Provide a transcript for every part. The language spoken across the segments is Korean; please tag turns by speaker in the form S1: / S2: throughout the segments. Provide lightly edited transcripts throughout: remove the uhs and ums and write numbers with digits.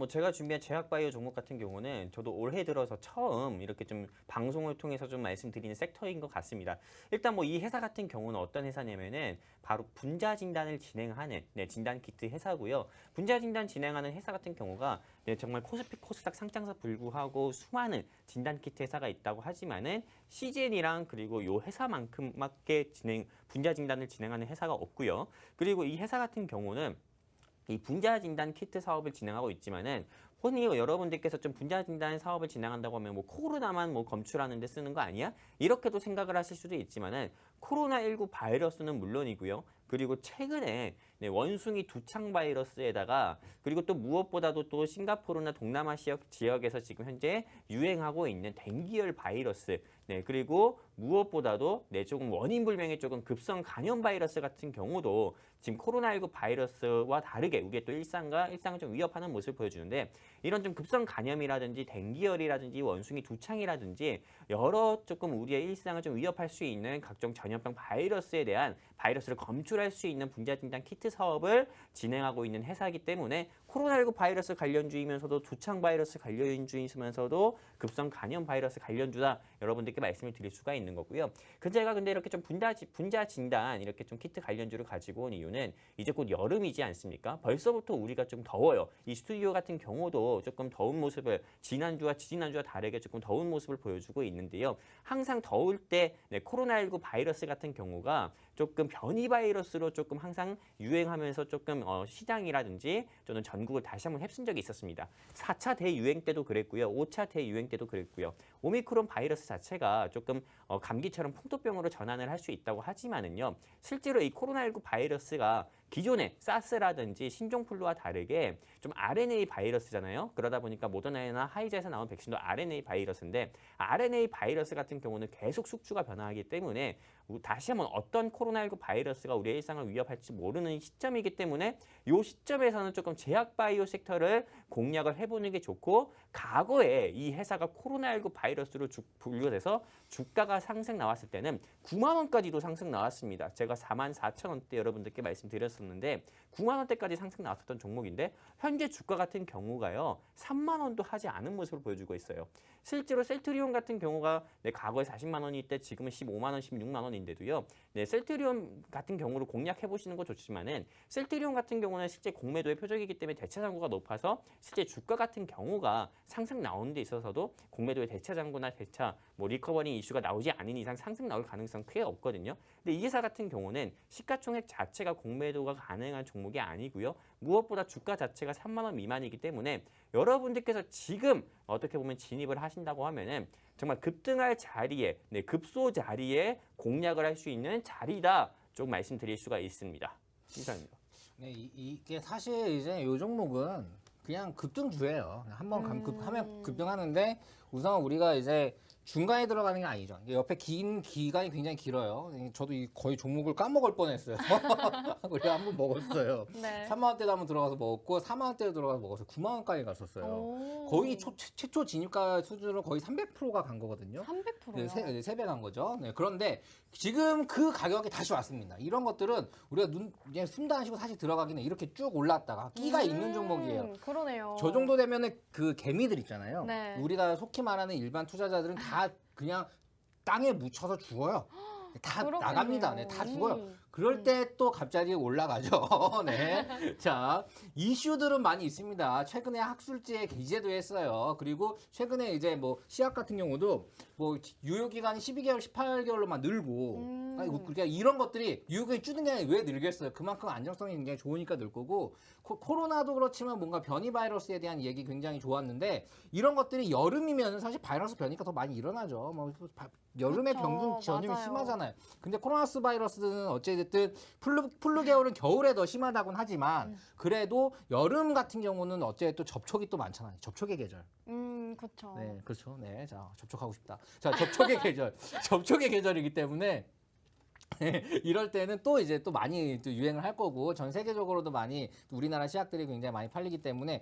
S1: 뭐 제가 준비한 제약바이오 종목 같은 경우는 저도 올해 들어서 처음 이렇게 좀 방송을 통해서 좀 말씀드리는 섹터인 것 같습니다. 일단 뭐 이 회사 같은 경우는 어떤 회사냐면은 바로 분자 진단을 진행하는 진단 키트 회사고요. 분자 진단 진행하는 회사 같은 경우가 정말 코스피 코스닥 상장사 불구하고 수많은 진단 키트 회사가 있다고 하지만은 CGN이랑 그리고 요 회사만큼밖에 분자 진단을 진행하는 회사가 없고요. 그리고 이 회사 같은 경우는 이 분자 진단 키트 사업을 진행하고 있지만은 흔히 여러분들께서 좀 분자 진단 사업을 진행한다고 하면 뭐 코로나만 뭐 검출하는 데 쓰는 거 아니야? 이렇게도 생각을 하실 수도 있지만은 코로나19 바이러스는 물론이고요. 그리고 최근에 원숭이 두창 바이러스에다가 그리고 또 무엇보다도 또 싱가포르나 동남아시아 지역에서 지금 현재 유행하고 있는 댕기열 바이러스 그리고 무엇보다도 조금 원인 불명의 조금 급성 간염 바이러스 같은 경우도 지금 코로나19 바이러스와 다르게 우리의 또 일상을 좀 위협하는 모습을 보여주는데 이런 좀 급성 간염이라든지 댕기열이라든지 원숭이 두창이라든지 여러 조금 우리의 일상을 좀 위협할 수 있는 각종 전염병 바이러스에 대한 바이러스를 검출할 수 있는 분자 진단 키트 사업을 진행하고 있는 회사이기 때문에 코로나19 바이러스 관련주이면서도 두창 바이러스 관련주이면서도 급성 간염 바이러스 관련주다 여러분들께 말씀을 드릴 수가 있는 거고요. 제가 근데 이렇게 좀 분자 진단 이렇게 좀 키트 관련주를 가지고 온 이유는 이제 곧 여름이지 않습니까? 벌써부터 우리가 좀 더워요. 이 스튜디오 같은 경우도 조금 더운 모습을 지난주와 지지난주와 다르게 조금 더운 모습을 보여주고 있는데요. 항상 더울 때 코로나19 바이러스 같은 경우가 조금 변이 바이러스로 조금 항상 유행하면서 조금 시장이라든지 또는 전국을 다시 한번 휩쓴 적이 있었습니다. 4차 대유행 때도 그랬고요. 5차 대유행 때도 그랬고요. 오미크론 바이러스 자체가 조금 감기처럼 풍토병으로 전환을 할 수 있다고 하지만은요. 실제로 이 코로나19 바이러스가 기존의 사스라든지 신종플루와 다르게 좀 RNA 바이러스잖아요. 그러다 보니까 모더나나 화이자에서 나온 백신도 RNA 바이러스인데 RNA 바이러스 같은 경우는 계속 숙주가 변화하기 때문에 다시 한번 어떤 코로나19 바이러스가 우리의 일상을 위협할지 모르는 시점이기 때문에 이 시점에서는 조금 제약바이오 섹터를 공략을 해보는 게 좋고 과거에 이 회사가 코로나19 바이러스로 분류돼서 주가가 상승 나왔을 때는 9만 원까지도 상승 나왔습니다. 제가 44,000원대 여러분들께 말씀드렸었는데 9만 원대까지 상승 나왔었던 종목인데 현재 주가 같은 경우가요. 3만 원도 하지 않은 모습을 보여주고 있어요. 실제로 셀트리온 같은 경우가 과거에 40만 원일 때 지금은 15만 원, 16만 원인데도요. 셀트리온 같은 경우를 공략해 보시는 거 좋지만은 셀트리온 같은 경우는 실제 공매도의 표적이기 때문에 대차 잔고가 높아서 실제 주가 같은 경우가 상승 나오는 데 있어서도 공매도의 대차 잔고나 대차 뭐 리커버링 이슈가 나오지 않은 이상 상승 나올 가능성 크게 없거든요. 근데 이 회사 같은 경우는 시가총액 자체가 공매도가 가능한 종목이 아니고요. 무엇보다 주가 자체가 3만 원 미만이기 때문에 여러분들께서 지금 어떻게 보면 진입을 하신다고 하면은 정말 급등할 자리에, 급소 자리에 공략을 할 수 있는 자리다. 좀 말씀드릴 수가 있습니다. 이상입니다.
S2: 네, 이게 사실 이제 이 종목은 그냥 급등주예요. 한번 하면 급등하는데 우선 우리가 이제 중간에 들어가는 게 아니죠. 옆에 긴 기간이 굉장히 길어요. 저도 거의 종목을 까먹을 뻔했어요. 우리가 한번 먹었어요.
S3: 네.
S2: 3만 원대도 한번 들어가서 먹었고 4만 원대도 들어가서 먹었어요. 9만 원까지 갔었어요. 거의 최초 진입가 수준으로 거의 300%가 간 거거든요.
S3: 300%요?
S2: 네, 3배 간 거죠. 네, 그런데 지금 그 가격이 다시 왔습니다. 이런 것들은 우리가 그냥 숨도 안 쉬고 사실 들어가기는 이렇게 쭉 올랐다가 끼가 있는 종목이에요.
S3: 그러네요.
S2: 저 정도 되면은 그 개미들 있잖아요.
S3: 네.
S2: 우리가 속히 말하는 일반 투자자들은 다 그냥 땅에 묻혀서 죽어요. 다
S3: 그렇군요.
S2: 나갑니다. 네, 다 죽어요. 그럴 때 또 갑자기 올라가죠. 네. 자, 이슈들은 많이 있습니다. 최근에 학술지에 기재도 했어요. 그리고 최근에 이제 뭐 시약 같은 경우도 뭐 유효기간이 12개월, 18개월로만 늘고 그러니까 이런 것들이 유효기간이 줄는 게 아니라 왜 늘겠어요? 그만큼 안정성이 굉장히 좋으니까 늘 거고 코로나도 그렇지만 뭔가 변이 바이러스에 대한 얘기 굉장히 좋았는데 이런 것들이 여름이면 사실 바이러스 변이가 더 많이 일어나죠. 뭐 여름에
S3: 그렇죠.
S2: 병균 전염이
S3: 맞아요.
S2: 심하잖아요. 근데 코로나스 바이러스는 어쨌든 플루 계열은 겨울에 더 심하다곤 하지만 그래도 여름 같은 경우는 어쨌든 접촉이 또 많잖아요. 접촉의 계절.
S3: 그렇죠.
S2: 네, 그렇죠. 네, 자 접촉하고 싶다. 자 접촉의 계절, 접촉의 계절이기 때문에 이럴 때는 또 이제 또 많이 또 유행을 할 거고 전 세계적으로도 많이 우리나라 시약들이 굉장히 많이 팔리기 때문에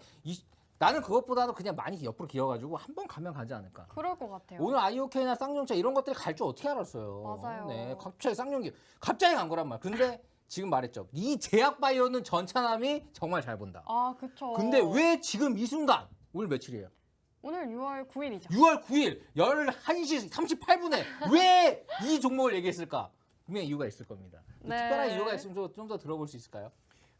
S2: 나는 그것보다도 그냥 많이 옆으로 기어가지고 한 번 가면 가지 않을까.
S3: 그럴 것 같아요.
S2: 오늘 IOK나 쌍용차 이런 것들이 갈 줄 어떻게 알았어요.
S3: 맞아요.
S2: 네, 갑자기 쌍용기 갑자기 간 거란 말이야. 근데 지금 말했죠. 이 제약바이오는 전차남이 정말 잘 본다.
S3: 아, 그쵸.
S2: 근데 왜 지금 이 순간 오늘 며칠이에요?
S3: 오늘 6월 9일이죠.
S2: 6월 9일 11시 38분에 왜 이 종목을 얘기했을까? 분명히 이유가 있을 겁니다.
S3: 네.
S2: 특별한 이유가 있으면 좀 더 들어볼 수 있을까요?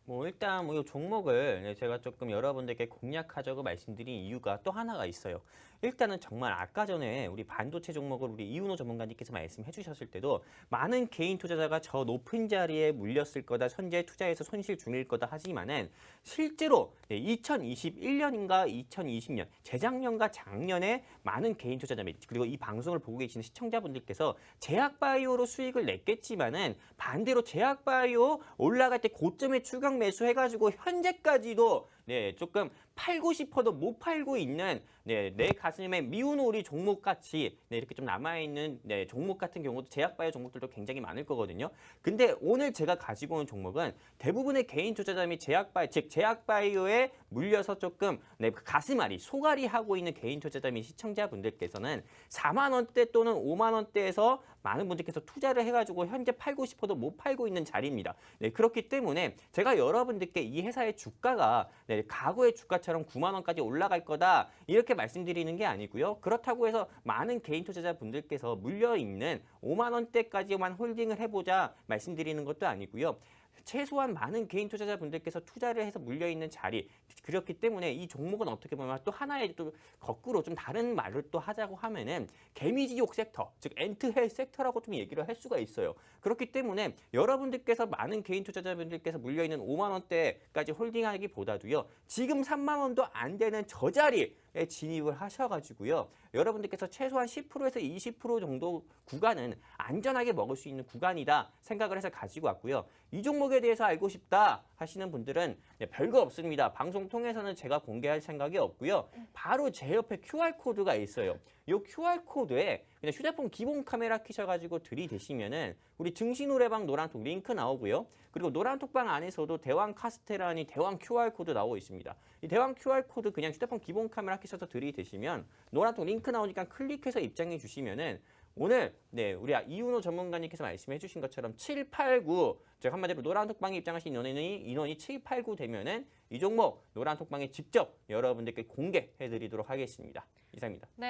S1: 뭐 일단 뭐 이 종목을 제가 조금 여러분들께 공략하자고 말씀드린 이유가 또 하나가 있어요. 일단은 정말 아까 전에 우리 반도체 종목을 우리 이윤호 전문가님께서 말씀해 주셨을 때도 많은 개인 투자자가 저 높은 자리에 물렸을 거다, 현재 투자해서 손실 중일 거다 하지만은 실제로 2021년인가 2020년, 재작년과 작년에 많은 개인 투자자 및 그리고 이 방송을 보고 계시는 시청자분들께서 제약바이오로 수익을 냈겠지만은 반대로 제약바이오 올라갈 때 고점에 추격 매수해가지고 현재까지도 조금 팔고 싶어도 못 팔고 있는 내 가슴에 미운 오리 종목 같이 이렇게 좀 남아있는 종목 같은 경우도 제약바이오 종목들도 굉장히 많을 거거든요. 근데 오늘 제가 가지고 온 종목은 대부분의 개인 투자자 및 즉 제약바이오에 물려서 조금 가슴앓이, 소갈이 하고 있는 개인 투자자 및 시청자분들께서는 4만 원대 또는 5만 원대에서 많은 분들께서 투자를 해가지고 현재 팔고 싶어도 못 팔고 있는 자리입니다. 그렇기 때문에 제가 여러분들께 이 회사의 주가가 과거의 주가처럼 9만 원까지 올라갈 거다 이렇게 말씀드리는 게 아니고요. 그렇다고 해서 많은 개인 투자자분들께서 물려있는 5만 원대까지만 홀딩을 해보자 말씀드리는 것도 아니고요. 최소한 많은 개인 투자자분들께서 투자를 해서 물려있는 자리, 그렇기 때문에 이 종목은 어떻게 보면 또 하나의 또 거꾸로 좀 다른 말을 또 하자고 하면은 개미지옥 섹터, 즉 엔트헬 섹터라고 좀 얘기를 할 수가 있어요. 그렇기 때문에 여러분들께서 많은 개인 투자자분들께서 물려있는 5만 원대까지 홀딩하기보다도요. 지금 3만 원도 안 되는 저 자리에 진입을 하셔가지고요. 여러분들께서 최소한 10%에서 20% 정도 구간은 안전하게 먹을 수 있는 구간이다 생각을 해서 가지고 왔고요. 이 종목에 대해서 알고 싶다 하시는 분들은 별거 없습니다. 방송 통해서는 제가 공개할 생각이 없고요. 바로 제 옆에 QR코드가 있어요. 이 QR코드에 그냥 휴대폰 기본 카메라 키셔가지고 들이대시면은 우리 증시노래방 노란톡 링크 나오고요. 그리고 노란톡방 안에서도 대왕 카스테라니 대왕 QR코드 나오고 있습니다. 이 대왕 QR코드 그냥 휴대폰 기본 카메라 키셔서 들이대시면 노란톡 링크 나오니까 클릭해서 입장해 주시면은 오늘 우리 이윤호 전문가님께서 말씀해 주신 것처럼 789, 즉 한마디로 노란톡방에 입장하신 인원이 789 되면은 이 종목 노란톡방에 직접 여러분들께 공개해 드리도록 하겠습니다. 이상입니다.
S3: 네.